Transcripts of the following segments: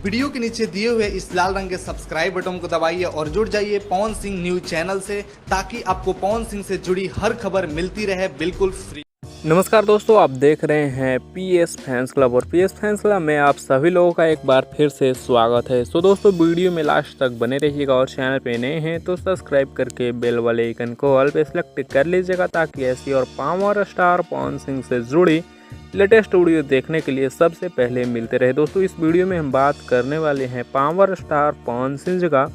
Video के नीचे दिए हुए इस लाल रंग के सब्सक्राइब बटन को दबाइए और जुड़ जाइए पवन सिंह न्यूज चैनल से, ताकि आपको पवन सिंह से जुड़ी हर खबर मिलती रहे बिल्कुल फ्री। नमस्कार दोस्तों, आप देख रहे हैं पीएस फैंस क्लब और पीएस फैंस क्लब में आप सभी लोगों का एक बार फिर से स्वागत है। तो दोस्तों, वीडियो में लास्ट तक बने रहिएगा और चैनल पे नए हैं तो सब्सक्राइब करके बेल वाले आइकन को ऑल पे सेलेक्ट कर लीजिएगा, ताकि ऐसी और पावर स्टार पवन सिंह से जुड़ी लेटेस्ट वीडियो देखने के लिए सबसे पहले मिलते रहे। दोस्तों, इस वीडियो में हम बात करने वाले हैं पावर स्टार पवन सिंह का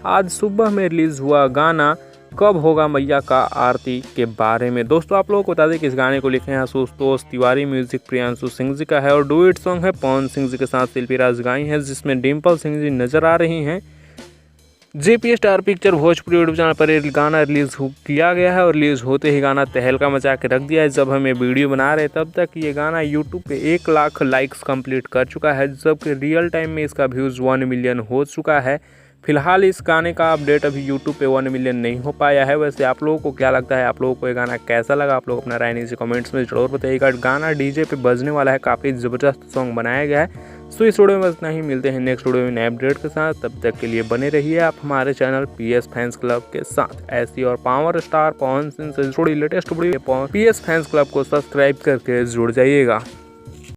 आज सुबह में रिलीज़ हुआ गाना कब होगा मैया का आरती के बारे में। दोस्तों, आप लोगों को बता दें कि इस गाने को लिखे हैं आशुतोष तिवारी, म्यूजिक प्रियांशु सिंह जी का है और डुएट सॉन्ग है पवन सिंह जी के साथ शिल्पी राज गाई है, जिसमें डिम्पल सिंह जी नजर आ रही हैं। JP star picture Bhojpuri YouTube channel पर ये गाना रिलीज़ किया गया है और रिलीज़ होते ही गाना तहलका मचा के रख दिया है। जब हम ये वीडियो बना रहे तब तक ये गाना यूट्यूब पे 1 लाख लाइक्स कंप्लीट कर चुका है, जबकि रियल टाइम में इसका व्यूज़ 1 मिलियन हो चुका है। फिलहाल इस गाने का अपडेट अभी यूट्यूब पे 1 मिलियन नहीं हो पाया है। वैसे आप लोगों को क्या लगता है, आप लोगों को ये गाना कैसा लगा, आप लोग अपना राय नीचे कमेंट्स में जरूर बताइएगा। गाना डीजे पे बजने वाला है, काफ़ी ज़बरदस्त सॉन्ग बनाया गया है। सो इस वीडियो में बस इतना ही, मिलते हैं नेक्स्ट वीडियो में नए अपडेट के साथ। तब तक के लिए बने रहिए आप हमारे चैनल पीएस फैंस क्लब के साथ। ऐसी और पावर स्टार पवन सिंह से जुड़ी latest video PS fans club को सब्सक्राइब करके जुड़ जाइएगा।